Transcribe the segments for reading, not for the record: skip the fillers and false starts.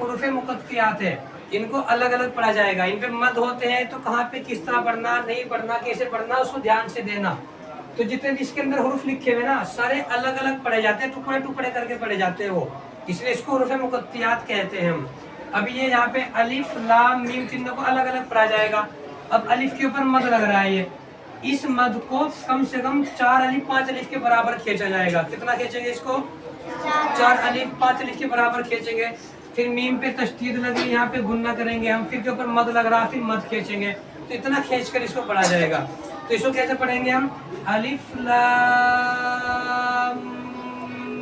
हुरूफ मुक़त्तियात है, इनको अलग अलग पढ़ा जाएगा। इन पे मद होते हैं तो कहाँ पे किस तरह पढ़ना, नहीं पढ़ना, कैसे पढ़ना, उसको ध्यान से देना। तो जितने भी इसके अंदर हुरूफ लिखे हुए ना, सारे अलग अलग पढ़े जाते हैं, टुकड़े टुकड़े करके पढ़े जाते हैं वो, इसलिए इसको हुरूफ मुक़त्तियात कहते हैं हम। अब ये यहाँ पे अलिफ लाम मीम तीनों को अलग अलग पढ़ा जाएगा। अब अलिफ के ऊपर मद लग रहा है, ये इस मद को कम से कम 4 अलिफ 5 अलिफ के बराबर खींचा जाएगा। कितना खींचेंगे इसको? 4 अलिफ 5 अलिफ के बराबर खींचेंगे। फिर मीम पे तशदीद लगी, यहाँ पे गुन्ना करेंगे हम, फिर के ऊपर मद लग रहा, फिर मद खींचेंगे, तो इतना खींच कर इसको पढ़ा जाएगा। तो इसको कैसे पढ़ेंगे हम? अलिफ लाम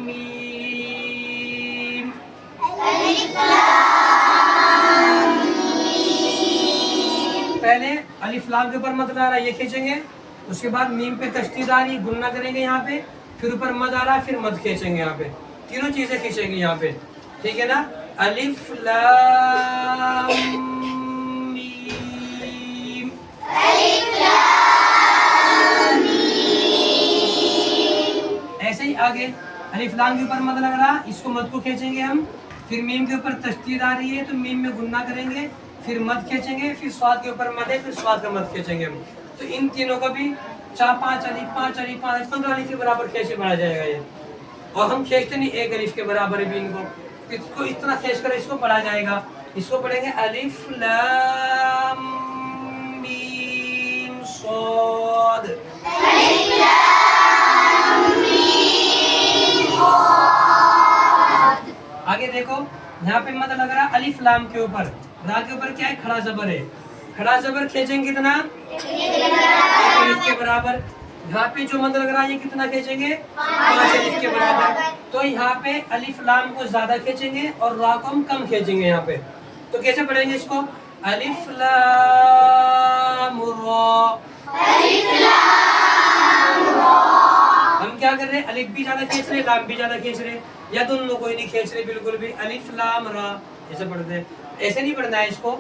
मीम, पहले अलिफ लाम के ऊपर मद आ रहा है, ये खींचेंगे, उसके बाद मीम पे तशदीद आ रही, गुन्ना करेंगे यहाँ पे, फिर ऊपर मद आ रहा है, फिर मद खींचेंगे यहाँ पे, तीनों चीजें खींचेंगे यहाँ पे, ठीक है ना। अलिफ लाम मीम, ऐसे ही आगे अलिफ लाम के ऊपर मद लग रहा, इसको मद को खींचेंगे हम, फिर मीम के ऊपर तशदीद आ रही है तो मीम में गुन्ना करेंगे, फिर मद खींचेंगे, फिर स्वाद के ऊपर मद है, फिर स्वाद का मद खींचेंगे हम। तो इन तीनों को भी 4 5 अलिफ 5 अलिफ 5 अलिफ 15 अलिफ के बराबर खींचे पढ़ा जाएगा ये। और हम खींचते नहीं एक अलिफ के बराबर भी इनको, इसको इतना खींच कर इसको पढ़ा जाएगा। इसको पढ़ेंगे अलिफ लाम मीम साद, आगे देखो यहाँ पे मद लग रहा अलिफ लाम के ऊपर, रा के ऊपर क्या है? खड़ा जबर है, खड़ा जबर खींचेंगे कितना? एक अलिफ के बराबर। यहाँ पे जो मद लग रहा है ये कितना खींचेंगे? 5 अलिफ के बराबर। तो यहाँ पे अलिफ लाम को ज्यादा खींचेंगे और रा को हम कम खींचेंगे यहाँ पे। तो कैसे पढ़ेंगे इसको? अलिफ लाम रा, हम क्या कर रहे हैं? अलिफ भी ज्यादा खींच रहे, लाम भी ज्यादा खींच रहे, या दोनों कोई नहीं खींच रहे बिल्कुल भी, अलिफ लाम रा ऐसे पढ़ते हैं। ऐसे नहीं पढ़ना है इसको,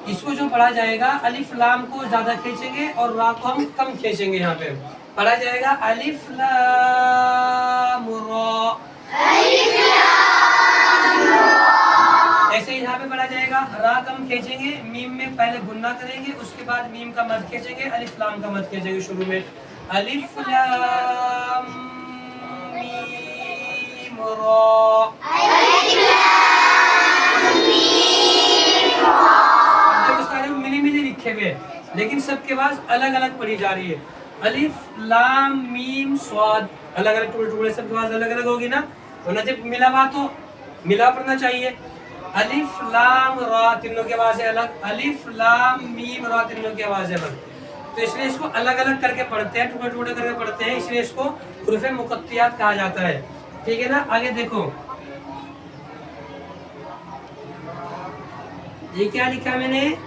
इसको जो पढ़ा जाएगा अलिफ लाम को ज्यादा खींचेंगे और रा को हम कम खींचेंगे। यहाँ पे पढ़ा जाएगा अलिफ लाम रा, ऐसे ही यहाँ पे पढ़ा जाएगा रा कम खींचेंगे, मीम में पहले गुन्ना करेंगे, उसके बाद मीम का मद खींचेंगे, अलिफ लाम का मद खींचेंगे शुरू में। अलिफ लाम मीम रा, देखो सारे मिली मिली लिखे हुए, लेकिन सबके पास अलग अलग पढ़ी जा रही है। अलिफ लाम मीम स्वाद, अलग अलग टुकड़े टुकड़े सबके पास अलग अलग होगी ना, वरना जब मिला हुआ तो मिला पढ़ना चाहिए। अलिफ लाम रा तीनों की आवाज है अलग, अलिफ लाम मीम रा तीनों की आवाज है अलग, तो इसलिए इसको अलग अलग करके पढ़ते हैं, टुकड़े टुकड़े करके पढ़ते हैं, इसलिए इसको हुरूफ मुक़त्तियात कहा जाता है, ठीक है ना। आगे देखो ये क्या लिखा मैंने?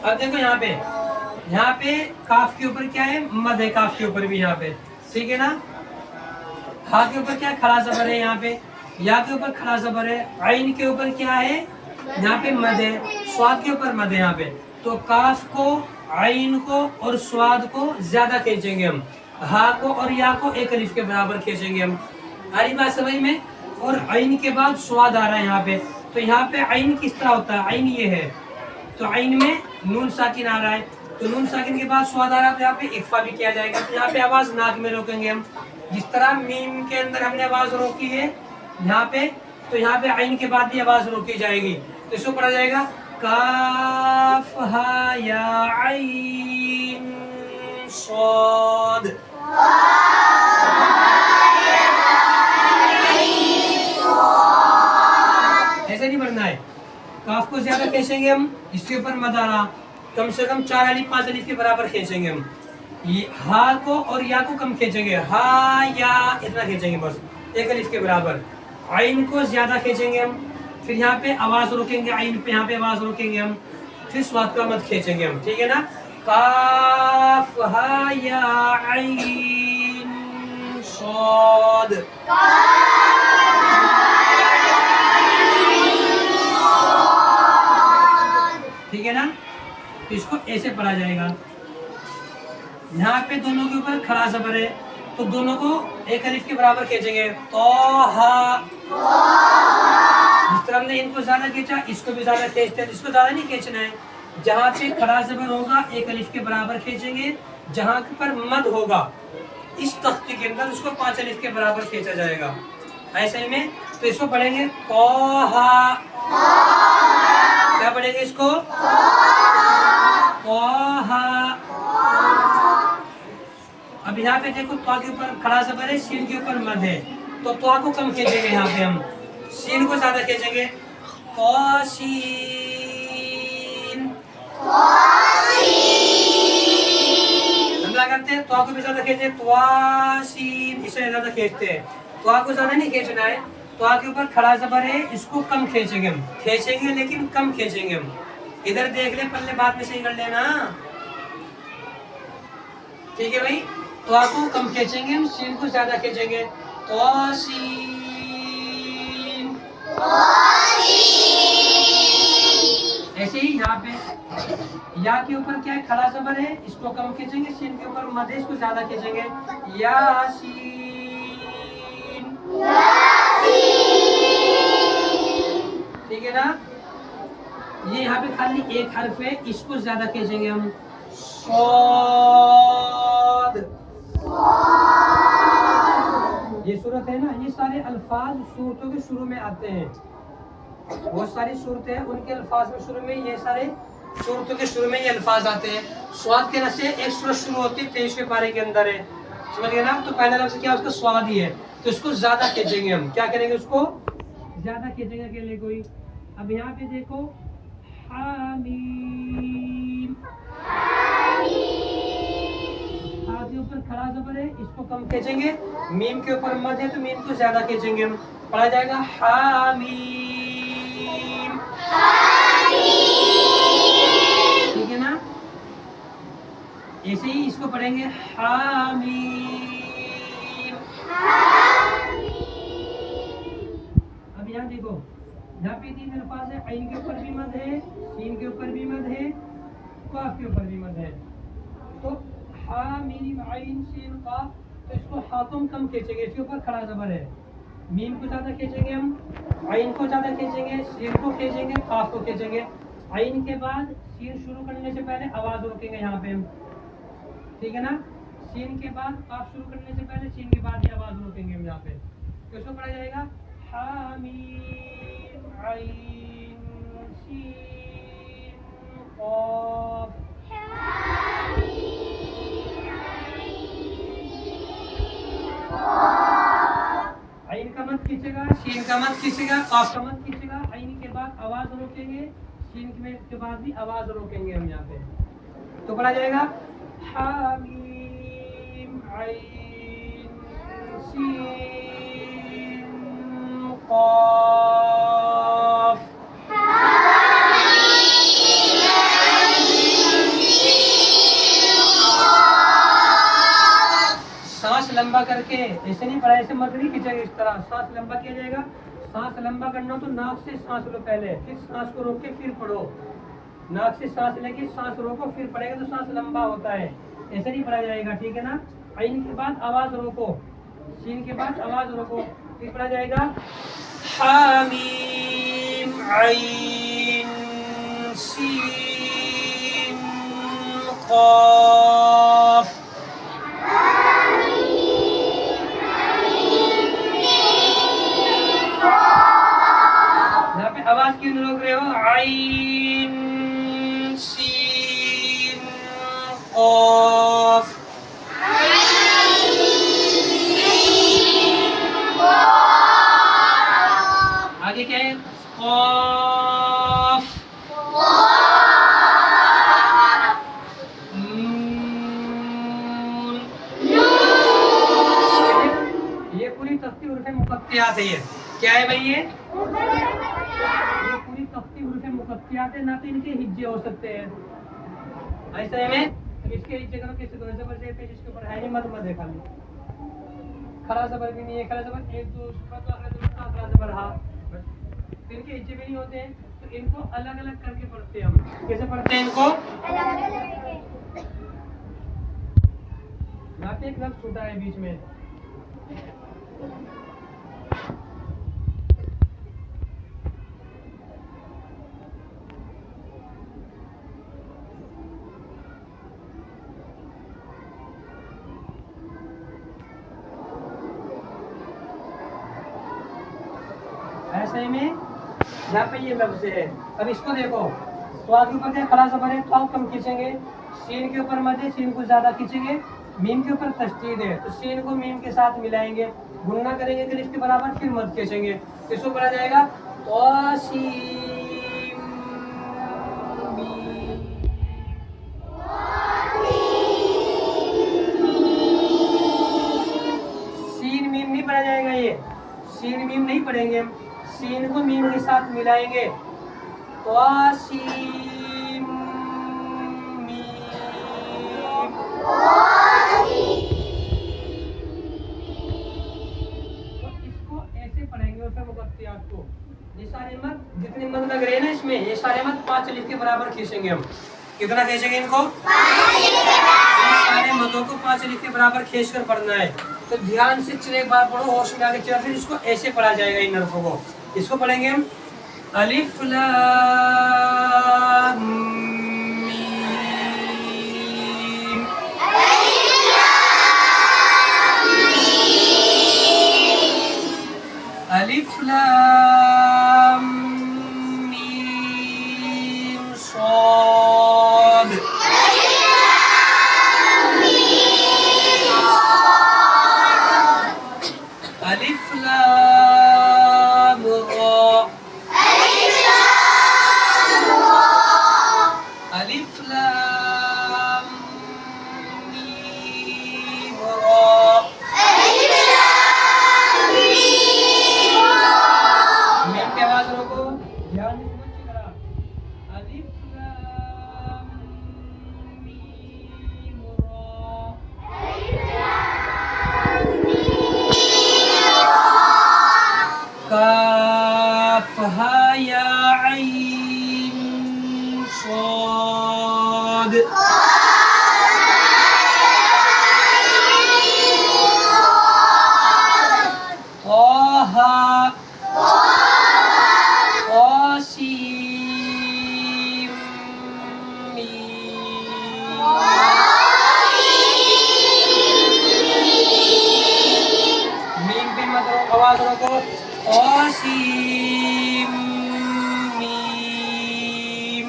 अब देखो यहाँ पे काफ के ऊपर क्या है? मद है, काफ के ऊपर भी यहाँ पे, ठीक है ना। हा के ऊपर क्या? खड़ा जबर है यहाँ पे, या के ऊपर खड़ा जबर है, आइन के ऊपर क्या है? यहाँ पे मद है, स्वाद के ऊपर मद है यहाँ पे। तो काफ को, आइन को और स्वाद को ज्यादा खींचेंगे हम, हा को और या को एक अलिफ के बराबर खींचेंगे हम। आ रही बात समझ में? और आइन के बाद स्वाद आ रहा है यहाँ पे, तो यहाँ पे आइन किस तरह होता है? आइन ये है, तो आइन में नून साकिन आ रहा है, तो नून साकिन के बाद स्वाद आ रहा है, तो यहाँ पे इख्फा भी किया जाएगा। तो यहाँ पे आवाज नाक में रोकेंगे हम, जिस तरह मीम के अंदर हमने आवाज रोकी है यहाँ पे, तो यहाँ पे आइन के बाद भी आवाज रोकी जाएगी। तो इसको पढ़ा जाएगा काफ हा या आइन साद, ऐसे नहीं पढ़ना है। काफ को ज्यादा खींचेंगे हम, इसके ऊपर मद आ रहा, कम से कम 4 अलिफ 5 अलिफ के बराबर खींचेंगे हम। ये हा को और या को कम खींचेंगे, हा या इतना खींचेंगे बस, एक अलिफ के बराबर। आइन को ज्यादा खींचेंगे हम, फिर यहाँ पे आवाज रोकेंगे, आइन पे यहाँ पे आवाज रोकेंगे हम, फिर स्वाद का मद खींचेंगे हम, ठीक है ना। काफ हा या आइन साद, ठीक है ना। तो इसको ऐसे पढ़ा जाएगा। यहाँ पे दोनों के ऊपर खड़ा ज़बर है, तो दोनों को एक अलिफ के बराबर खींचेंगे। तोहा, जिस तरह हमने इनको ज्यादा खींचा, इसको भी ज्यादा खींचते हैं। इसको ज्यादा नहीं खींचना है, जहाँ पे खड़ा ज़बर होगा एक अलिफ के बराबर खींचेंगे, जहाँ पर मद होगा इस तख्ती के अंदर उसको 5 अलिफ के बराबर खींचा जाएगा। ऐसे में तो इसको पढ़ेंगे तोहा। क्या पढ़ेंगे इसको? तोहा। अब यहाँ पे देखो, तो के ऊपर खड़ा ज़बर है, सीन के ऊपर मद है, तो को कम खींचेंगे, यहाँ पे हम सीन को ज्यादा खींचेंगे। तौसीन। हम क्या करते हैं, तो को भी ज्यादा खींचते हैं, त्वासीन, इसे ज्यादा खींचते हैं। तो को ज्यादा नहीं खींचना है, तो के ऊपर खड़ा ज़बर है, इसको कम खींचेंगे हम, खींचेंगे लेकिन कम खींचेंगे हम। इधर देख ले, पल्ले बाद में सही कर लेना, ठीक है भाई। तो को कम खींचेंगे हम, सीन को ज्यादा खींचेंगे। तौसीन। ऐसे ही यहाँ पे या के ऊपर क्या है, खड़ा ज़बर है, इसको कम खींचेंगे, सीन के ऊपर मद है, इसको ज्यादा खींचेंगे। यासीन। ठीक है ना। ये यहाँ पे खाली एक हर्फ है, इसको ज्यादा खींचेंगे हम। सौद। ये सूरत है ना, ये सारे अल्फाज सूरतों के शुरू में आते हैं। बहुत सारी सूरतें हैं, उनके अल्फाज में शुरू में ये सारे सूरतों के शुरू में ये अल्फाज आते हैं। स्वाद के नशे एक सूरत शुरू होती है 23वें पारे के अंदर है, समझ गए ना। तो पहला लफ्ज़ क्या है, उसका स्वाद ही है, तो इसको ज्यादा खींचेंगे हम। क्या करेंगे, उसको ज्यादा खींचेंगे अकेले कोई। अब यहाँ पे देखो, हामीम। हा के ऊपर खड़ा ज़बर है, इसको कम खींचेंगे। मीम के ऊपर मद है, तो मीम को ज्यादा खींचेंगे हम। पढ़ा जाएगा हामीम। ठीक है ना। ऐसे ही इसको पढ़ेंगे हामीम। अब यहाँ देखो, यहाँ पे 3 अल्फाज है, आइन के ऊपर भी मद है, सीन के ऊपर भी मद है, काफ के ऊपर भी मद है। तो हामीम आइन सीन काफ, तो इसको हाथों कम खींचेंगे, इसके ऊपर खड़ा ज़बर है। मीम को ज्यादा खींचेंगे हम, आइन को ज्यादा खींचेंगे, सीन को खींचेंगे, काफ को खींचेंगे। आइन के बाद सीन शुरू करने से पहले आवाज रोकेंगे यहाँ पे हम, ठीक है ना। सीन के बाद काफ शुरू करने से पहले सीन के बाद ही आवाज रोकेंगे हम यहाँ पे। तो इसको पढ़ा जाएगा हामीम आइन सीन काफ। आइन का मत खींचेगा, सीन का मत खींचेगा, काफ का मत खींचेगा। आइन के बाद आवाज रोकेंगे, सीन के बाद भी आवाज रोकेंगे हम यहाँ पे। तो पढ़ा जाएगा हामीम आइन सीन काफ। सांस लंबा करके, ऐसे नहीं पढ़ा, ऐसे मत नहीं खींचेंगे, इस तरह सांस लंबा किया जाएगा। सांस लंबा करना तो नाक से सांस लो पहले, फिर सांस को रोक के फिर पढ़ो। नाक से सांस लेके सांस रोको, फिर पढ़ेगा तो सांस लंबा होता है, ऐसे नहीं पढ़ा जाएगा, ठीक है ना। आइन के बाद आवाज रोको, सीन के बाद आवाज रोको, फिर पढ़ा जाएगा हामीम आइन सीन काफ। यहाँ पे आवाज क्यों नहीं रोक रहे हो, आइन सीन काफ। आगे क्या है, काफ। नून। ये पूरी तख्ती हुरूफ मुक़त्तियात है। ये क्या है भाई, ये पूरी तख्ती हुरूफ मुक़त्तियात है, ना तो इनके हिज्जे हो सकते हैं। ऐसे में इसके हिज्जे करो, किसी को ज़बर से पेश, इसके ऊपर है नहीं, मत है खाली, खड़ा ज़बर भी नहीं है, खड़ा ज़बर 1 2 खड़ा ज़बर हा, बस। इनके हिज्जे भी नहीं होते हैं, तो इनको अलग अलग करके पढ़ते हैं हम। कैसे पढ़ते हैं इनको, यहाँ पे एक लफ्ज छूटा है बीच में। ऐसे में यहाँ पे ये लफ्ज है। अब इसको देखो, तो आगे ऊपर क्या खड़ा ज़बर है, तो कम खींचेंगे, सीन के ऊपर मद है, सीन को ज्यादा खींचेंगे, मीम के ऊपर तशदीद है तो सीन को मीम के साथ मिलाएंगे, गुन्ना करेंगे अलिफ के बराबर, फिर मद खींचेंगे, इसको पढ़ा जाएगा तौसीम मीम। सीन मीम नहीं पढ़ा जाएगा, ये सीन मीम नहीं पढ़ेंगे हम, सीन को मीम के साथ मिलाएंगे, तौसीम मीम। तो इसको ऐसे पढ़ेंगे और फिर मुकत्तियात को, ये सारे मद जितने मद लग रहे हैं ना इसमें, ये सारे मद 5 अलिफ के बराबर खींचेंगे हम। कितना खींचेंगे इनको? 5 अलिफ के बराबर। सारे मदों को 5 अलिफ के बराबर खींच कर पढ़ना है। तो ध्यान से चले, एक बार पढ़ो, होश में आगे चला, फिर इसको ऐसे पढ़ा जाएगा इन हरफों को। इसको पढ़ेंगे हम अलिफ लाम मीम। अलिफ लाम मीम साद। अलिफ लाम रा। अलिफ लाम मीम रा। मीम की आवाज रोको, ध्यान से अच्छी तरह। अलिफ लाम मीम रा। काफ हा या ऐन साद। ताहा तासीम मीम। मीम पे मत रोको, आवाज रोको, तासीम मीम।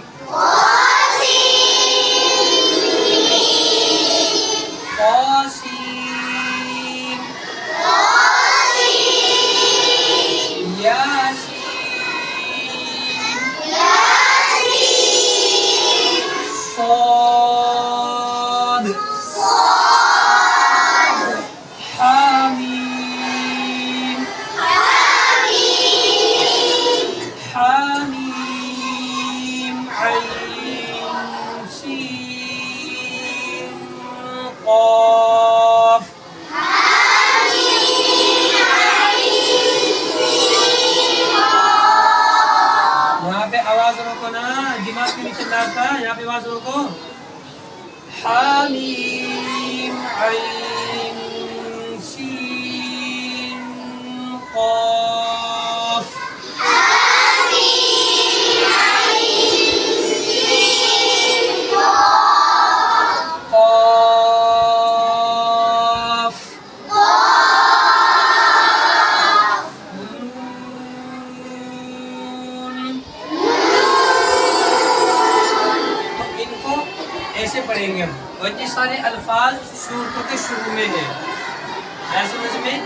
तासीम यासीन साद हामीम हामीम ऐन सीन क़ाफ। यहाँ पे आवाज रोको ना, दिमाग के नीचे लाता, यहाँ पे आवाज रोको। हामीम ऐन सीन क़ाफ। क़ाफ। तो इनको ऐसे पढ़ेंगे हम, और ये सारे अल्फाज सूरतों के शुरू में है, ऐसे समझ में।